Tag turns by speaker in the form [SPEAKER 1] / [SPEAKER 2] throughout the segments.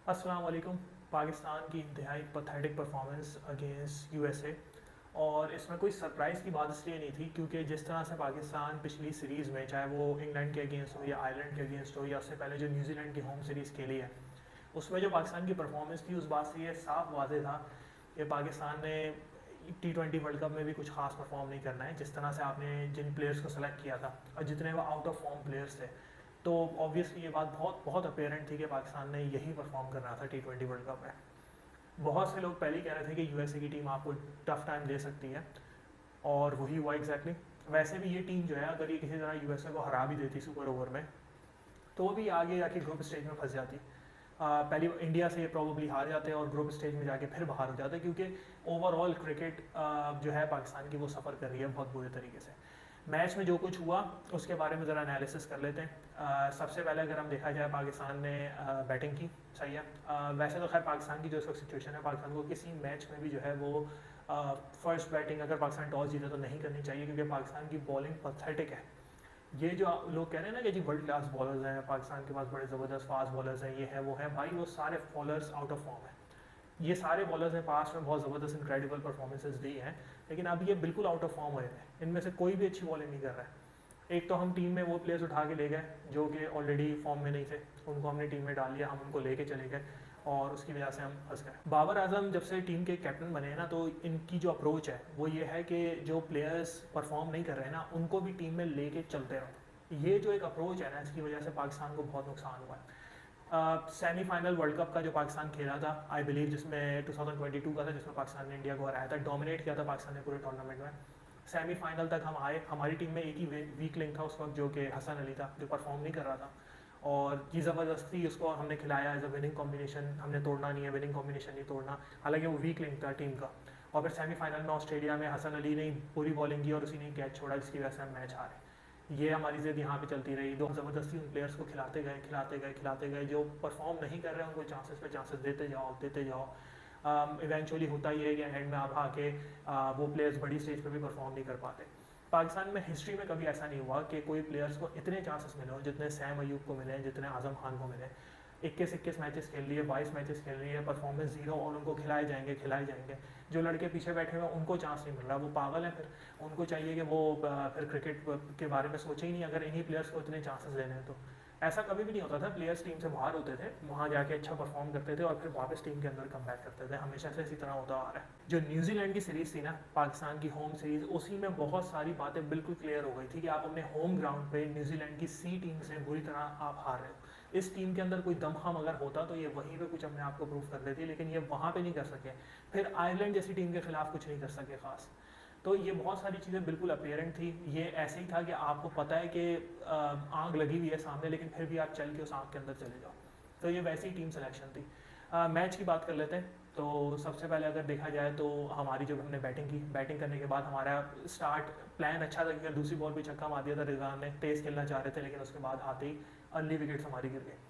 [SPEAKER 1] अस्सलाम वालेकुम। पाकिस्तान की इंतहाई पथेटिक परफॉर्मेंस अगेंस्ट यूएसए, और इसमें कोई सरप्राइज़ की बात इसलिए नहीं थी क्योंकि जिस तरह से पाकिस्तान पिछली सीरीज़ में, चाहे वो इंग्लैंड के अगेंस्ट हो या आयरलैंड के अगेंस्ट हो या उससे पहले जो न्यूजीलैंड की होम सीरीज़ खेली है, उसमें जो पाकिस्तान की परफॉर्मेंस थी उस बात से ये साफ वाज़ेह था कि पाकिस्तान ने T20 वर्ल्ड कप में भी कुछ खास परफॉर्म नहीं करना है। जिस तरह से आपने जिन प्लेयर्स को सेलेक्ट किया था और जितने वो आउट ऑफ फॉर्म प्लेयर्स थे, तो ऑब्वियसली ये बात बहुत बहुत अपेरेंट थी कि पाकिस्तान ने यही परफॉर्म करना था T20 वर्ल्ड कप में। बहुत से लोग पहले ही कह रहे थे कि यूएसए की टीम आपको टफ टाइम दे सकती है, और वही हुआ एग्जैक्टली। वैसे भी ये टीम जो है, अगर ये किसी तरह यूएसए को हरा भी देती सुपर ओवर में, तो वो भी आगे जाके ग्रुप स्टेज में फंस जाती। पहली इंडिया से ये प्रॉब्ली हार जाते हैं और ग्रुप स्टेज में जाके फिर बाहर हो जाते हैं, क्योंकि ओवरऑल क्रिकेट जो है पाकिस्तान की वो सफ़र कर रही है बहुत बुरे तरीके से। मैच में जो कुछ हुआ उसके बारे में ज़रा एनालिसिस कर लेते हैं। सबसे पहले अगर हम देखा जाए, पाकिस्तान ने बैटिंग की, सही है। वैसे तो खैर पाकिस्तान की जो इस वक्त सिचुएशन है, पाकिस्तान को किसी मैच में भी जो है वो फर्स्ट बैटिंग अगर पाकिस्तान टॉस जीते तो नहीं करनी चाहिए, क्योंकि पाकिस्तान की बॉलिंग पथेटिक है। ये जो लोग कह रहे हैं ना कि जी वर्ल्ड क्लास बॉलर्स हैं पाकिस्तान के पास, बड़े ज़बरदस्त फास्ट बॉलर्स हैं, ये है वो है, भाई वो सारे बॉलर्स आउट ऑफ फॉर्म है। ये सारे बॉलर्स ने पास में बहुत ज़बरदस्त इनक्रेडिबल परफॉर्मेंसेज दी हैं, लेकिन अब ये बिल्कुल आउट ऑफ फॉर्म हुए हैं। इनमें से कोई भी अच्छी बॉलिंग नहीं कर रहा है। एक तो हम टीम में वो प्लेयर्स उठा के ले गए जो कि ऑलरेडी फॉर्म में नहीं थे, उनको हमने टीम में डाल लिया, हम उनको लेके चले गए और उसकी वजह से हम फंस गए। बाबर आजम जब से टीम के कैप्टन बने हैं ना, तो इनकी जो अप्रोच है वो ये है कि जो प्लेयर्स परफॉर्म नहीं कर रहे हैं ना, उनको भी टीम में लेके चलते रहो। ये जो एक अप्रोच है ना, इसकी वजह से पाकिस्तान को बहुत नुकसान हुआ है। सेमीफाइनल वर्ल्ड कप का जो पाकिस्तान खेला था, आई बिलीव जिसमें 2022 का था, जिसमें पाकिस्तान ने इंडिया को हराया था, डोमिनेट किया था पाकिस्तान ने पूरे टूर्नामेंट में। सेमीफाइनल तक हम आए, हमारी टीम में एक ही वीक लिंक था उस वक्त, जो कि हसन अली था, जो परफॉर्म नहीं कर रहा था, और ये ज़बरदस्ती उसको हमने खिलाया एज अ विनिंग कॉम्बिनेशन। हमने तोड़ना नहीं है, विनिंग कॉम्बिनेशन नहीं तोड़ना, हालांकि वो वीक लिंक था टीम का। और फिर सेमीफाइनल में ऑस्ट्रेलिया में हसन अली ने पूरी बॉलिंग की और उसी ने कैच छोड़ा, जिसकी वजह से हम मैच हारे। ये हमारी ज़िद यहाँ पे चलती रही। दो ज़बरदस्ती उन प्लेयर्स को खिलाते गए खिलाते गए खिलाते गए, जो परफॉर्म नहीं कर रहे हैं उनको चांसेस पे चांसेस देते जाओ देते जाओ। इवेंचुअली होता ही है कि एंड में आप आके वो प्लेयर्स बड़ी स्टेज पे भी परफॉर्म नहीं कर पाते। पाकिस्तान में हिस्ट्री में कभी ऐसा नहीं हुआ कि कोई प्लेयर्स को इतने चांसेस मिले हो जितने सैम अयूब को मिले हैं, जितने आजम खान को मिले। 21 मैचेस खेल लिए, 22 मैचेस खेल लिए, परफॉर्मेंस जीरो, और उनको खिलाए जाएंगे खिलाए जाएंगे। जो लड़के पीछे बैठे हुए हैं उनको चांस नहीं मिल रहा, वो पागल हैं। फिर उनको चाहिए कि वो फिर क्रिकेट के बारे में सोचे ही नहीं, अगर इन्हीं प्लेयर्स को इतने चांसेस देने हैं तो। ऐसा कभी भी नहीं होता था। प्लेयर्स टीम से बाहर होते थे, वहाँ जाके अच्छा परफॉर्म करते थे और फिर वापस टीम के अंदर कम बैक करते थे, हमेशा से इसी तरह होता आ रहा है। जो न्यूजीलैंड की सीरीज़ थी ना, पाकिस्तान की होम सीरीज़, उसी में बहुत सारी बातें बिल्कुल क्लियर हो गई थी कि आप अपने होम ग्राउंड पे न्यूजीलैंड की सी टीम से बुरी तरह आप हार रहे हो। इस टीम के अंदर कोई दमखम अगर होता तो ये वहीं पे कुछ अपने आप को प्रूव कर देती, लेकिन ये वहाँ पे नहीं कर सके। फिर आयरलैंड जैसी टीम के खिलाफ कुछ नहीं कर सके खास। तो ये बहुत सारी चीज़ें बिल्कुल अपेरेंट थी। ये ऐसे ही था कि आपको पता है कि आग लगी हुई है सामने, लेकिन फिर भी आप चल के उस आग के अंदर चले जाओ। तो ये वैसी टीम सिलेक्शन थी। मैच की बात कर लेते हैं। तो सबसे पहले अगर देखा जाए तो हमारी जब हमने बैटिंग की, बैटिंग करने के बाद हमारा स्टार्ट प्लान अच्छा था, क्योंकि दूसरी बॉल पे छक्का मार दिया था रिजवान ने, तेज़ खेलना चाह रहे थे, लेकिन उसके बाद आते ही अर्ली विकेट्स हमारी गिर गई।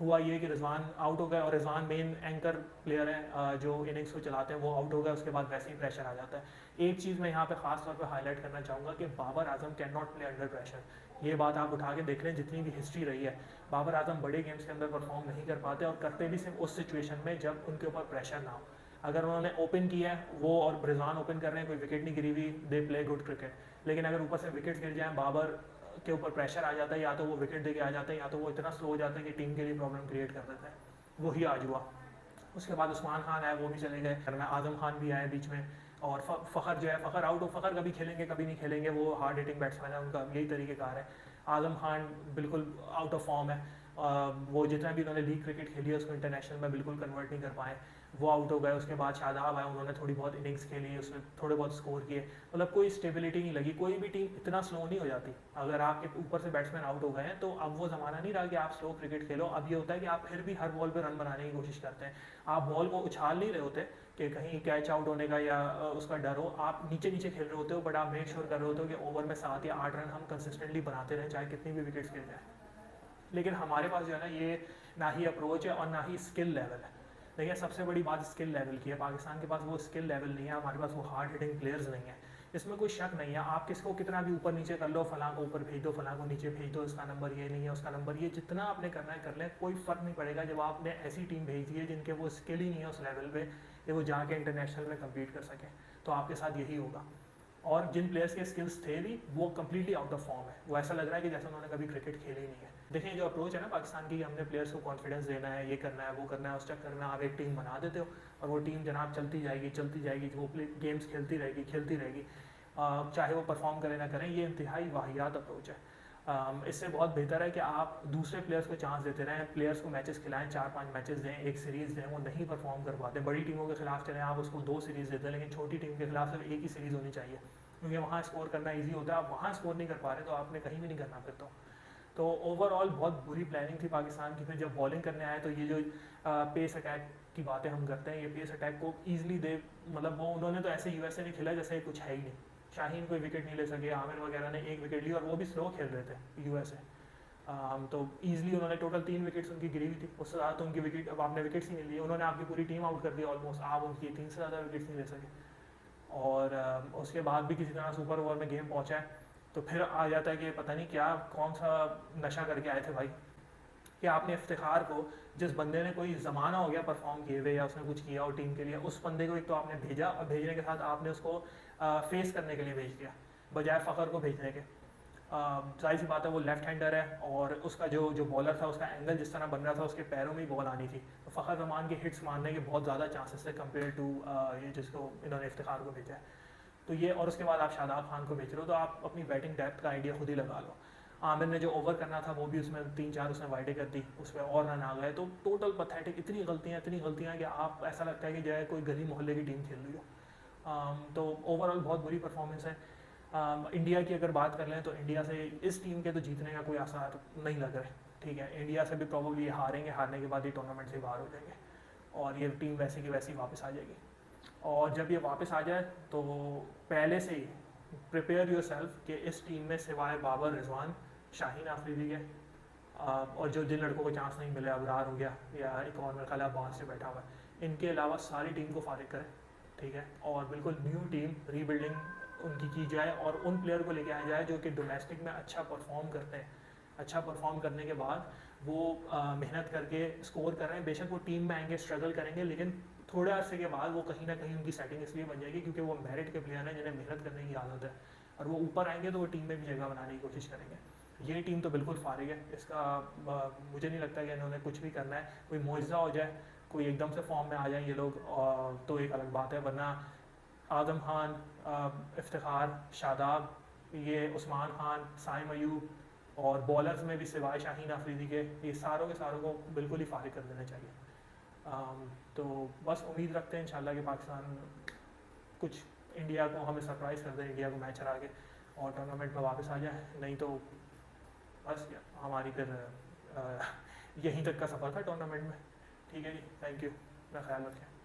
[SPEAKER 1] हुआ ये कि रिजवान आउट हो गए, और रिजवान मेन एंकर प्लेयर है जो इनिंग्स को चलाते हैं, वो आउट हो गए। उसके बाद वैसे ही प्रेशर आ जाता है। एक चीज़ मैं यहाँ पे खास तौर पे हाईलाइट करना चाहूँगा कि Babar Azam can not play under pressure. ये बात आप उठा के देख लें, जितनी भी हिस्ट्री रही है, बाबर आजम बड़े गेम्स के अंदर परफॉर्म नहीं कर पाते, और करते भी सिर्फ उस सिचुएशन में जब उनके ऊपर प्रेशर ना हो। अगर उन्होंने ओपन किया है वो और रिजवान ओपन कर रहे हैं, कोई विकेट नहीं गिरी हुई, दे प्ले गुड क्रिकेट। लेकिन अगर ऊपर से विकेट गिर जाए, बाबर के ऊपर प्रेशर आ जाता है, या तो वो विकेट दे के आ जाते हैं, या तो वो इतना स्लो हो जाता है कि टीम के लिए प्रॉब्लम क्रिएट कर देता है। वही आज हुआ। उसके बाद उस्मान खान आए, वो भी चले गए, घर में आजम खान भी आए बीच में, और फ़खर जो है, फ़खर आउट हो, फ़खर कभी खेलेंगे कभी नहीं खेलेंगे, वो हार्ड हिटिंग बैट्समैन है, उनका यही तरीक़ेकार है। आजम खान बिल्कुल आउट ऑफ फॉर्म है। वो जितना भी उन्होंने लीग क्रिकेट खेली है उसको इंटरनेशनल में बिल्कुल कन्वर्ट नहीं कर पाए, वो आउट हो गए। उसके बाद शादाब आए, उन्होंने थोड़ी बहुत इनिंग्स खेली, उसमें थोड़े बहुत स्कोर किए, मतलब कोई स्टेबिलिटी नहीं लगी। कोई भी टीम इतना स्लो नहीं हो जाती। अगर आपके ऊपर से बैट्समैन आउट हो गए हैं तो अब वो ज़माना नहीं रहा कि आप स्लो क्रिकेट खेलो। अब ये होता है कि आप फिर भी हर बॉल पर रन बनाने की कोशिश करते हैं। आप बॉल को उछाल नहीं रहे होते कि कहीं कैच आउट होने का या उसका डर हो, आप नीचे नीचे खेल रहे होते हो, बट आप मेक श्योर कर रहे होते हो कि ओवर में 7 या 8 रन हम कंसिस्टेंटली बनाते रहें, चाहे कितनी भी विकेट्स गिर जाए। लेकिन हमारे पास जो है ना, ये ना ही अप्रोच है और ना ही स्किल लेवल है। देखिए, सबसे बड़ी बात स्किल लेवल की है। पाकिस्तान के पास वो स्किल लेवल नहीं है, हमारे पास वो हार्ड हिटिंग प्लेयर्स नहीं है। इसमें कोई शक नहीं है। आप किसको कितना भी ऊपर नीचे कर लो, फलां को ऊपर भेज दो, फलां को नीचे भेज दो, इसका नंबर ये नहीं है, उसका नंबर ये, जितना आपने करना है कर लें, कोई फ़र्क नहीं पड़ेगा जब आपने ऐसी टीम भेज दी है जिनके वो स्किल ही नहीं है उस लेवल पे कि वो जाके इंटरनेशनल में कम्पीट कर सकें। तो आपके साथ यही होगा। और जिन प्लेयर्स के स्किल्स थे भी, वो कम्प्लीटली आउट ऑफ फॉर्म है। वो ऐसा लग रहा है कि जैसे उन्होंने कभी क्रिकेट खेली ही नहीं है। देखिए जो अप्रोच है ना पाकिस्तान की, हमने प्लेयर्स को कॉन्फिडेंस देना है, ये करना है, वो करना है, उस चक्कर में आप एक टीम बना देते हो और वो टीम जनाब चलती जाएगी, वो गेम्स खेलती रहेगी, चाहे वो परफॉर्म करें ना करें। ये इंतहाई वाहियात अप्रोच है। इससे बहुत बेहतर है कि आप दूसरे प्लेयर्स को चांस देते रहें, प्लेयर्स को मैचेस खिलाएं, 4-5 मैचेस दें, एक सीरीज़ दें। वो नहीं परफॉर्म कर पाते, बड़ी टीमों के खिलाफ चलें, आप उसको 2 सीरीज़ देते हैं, लेकिन छोटी टीम के खिलाफ सिर्फ एक ही सीरीज़ होनी चाहिए, क्योंकि वहाँ स्कोर करना ईजी होता है। आप वहाँ स्कोर नहीं कर पा रहे तो आपने कहीं भी नहीं करना फिर तो ओवरऑल बहुत बुरी प्लानिंग थी पाकिस्तान की। फिर जब बॉलिंग करने आए तो ये जो पेस अटैक की बातें हम करते हैं, ये पेस अटैक को ईजिली दे, मतलब वो उन्होंने तो ऐसे यूएसए ने खेला जैसे कुछ है ही नहीं। शाहीन कोई विकेट नहीं ले सके, आमिर वगैरह ने 1 विकेट ली और वो भी स्लो खेल रहे थे यूएसए। तो ईजिली उन्होंने टोटल 3 विकेट्स उनकी गिरी हुई थी, उससे ज़्यादा तो उनकी विकेट, अब आपने विकेट्स ही नहीं लिए, उन्होंने आपकी पूरी टीम आउट कर दी ऑलमोस्ट, आप उनकी 3 से ज़्यादा विकेट्स नहीं ले सके। और उसके बाद भी किसी तरह सुपर ओवर में गेम पहुँचा है। तो फिर आ जाता है कि पता नहीं क्या कौन सा नशा करके आए थे भाई, कि आपने इफ्तिखार को, जिस बंदे ने कोई ज़माना हो गया परफॉर्म किए हुए या उसने कुछ किया हो टीम के लिए, उस बंदे को एक तो आपने भेजा और भेजने के साथ आपने उसको फेस करने के लिए भेज दिया बजाय फ़खर को भेजने के। जाहिर सी बात है वो लेफ्ट हैंडर है और उसका जो बॉलर था उसका एंगल जिस तरह बन रहा था, उसके पैरों में ही बॉल आनी थी, तो फ़खर रहमान के हिट्स मारने के बहुत ज़्यादा चांसेस थे कंपेयर टू ये जिसको इन्होंने इफ्तिखार को भेजा है। तो ये, और उसके बाद आप शादाब खान को भेज रहे हो, तो आप अपनी बैटिंग डेप्थ का आइडिया खुद ही लगा लो। आमिर ने जो ओवर करना था वो भी उसमें 3-4 उसने वाइडे कर दी, उसमें और रन आ गए। तो टोटल पथेटिक, इतनी गलतियाँ कि आप ऐसा लगता है कि जो है कोई गली मोहल्ले की टीम खेल रही हो। तो ओवरऑल बहुत बुरी परफॉर्मेंस है। इंडिया की अगर बात कर लें तो इंडिया से इस टीम के तो जीतने का कोई आसार नहीं लग रहा है। ठीक है, इंडिया से भी प्रोबेबली हारेंगे, हारने के बाद ये टूर्नामेंट से बाहर हो जाएंगे और ये टीम वैसे की वैसी वापस आ जाएगी। और जब ये वापस आ जाए तो पहले से ही प्रिपेयर योर सेल्फ कि इस टीम में सिवाय बाबर रिजवान, शाहीन आफरीदी के और जो जिन लड़कों को चांस नहीं मिले, अबरार हो गया या एक और मेरा ख्याल है बाहर से बैठा हुआ है, इनके अलावा सारी टीम को फारिग करें। ठीक है, और बिल्कुल न्यू टीम रीबिल्डिंग उनकी की जाए और उन प्लेयर को लेके आया जाए जो कि डोमेस्टिक में अच्छा परफॉर्म करते हैं। अच्छा परफॉर्म करने के बाद वो मेहनत करके स्कोर कर रहे हैं, बेशक वो टीम में आएंगे, स्ट्रगल करेंगे, लेकिन थोड़े अरसे के बाद वो कहीं ना कहीं उनकी सेटिंग इसलिए बन जाएगी क्योंकि वो मेरिट के प्लेयर हैं जिन्हें मेहनत करने की आदत है, और वो ऊपर आएंगे तो वो टीम में भी जगह बनाने की कोशिश करेंगे। ये टीम तो बिल्कुल फारिग है, इसका मुझे नहीं लगता कि इन्होंने कुछ भी करना है। कोई मुआवजा हो जाए, कोई एकदम से फॉर्म में आ जाए ये लोग, तो एक अलग बात है, वरना आज़म खान, इफ्तिखार, शादाब, ये उस्मान खान, साइम अयूब और बॉलर्स में भी सिवाय शाहीन आफरीदी के, ये सारों के सारों को बिल्कुल ही फारिग कर देना चाहिए। तो बस उम्मीद रखते हैं इंशाल्लाह कि पाकिस्तान कुछ इंडिया को हमें सरप्राइज़ कर दे, इंडिया को मैच हरा के और टूर्नामेंट में वापस आ जाए। नहीं तो बस हमारी फिर यहीं तक का सफ़र था टूर्नामेंट में। ठीक है जी, थैंक यू, अपना ख्याल रखें।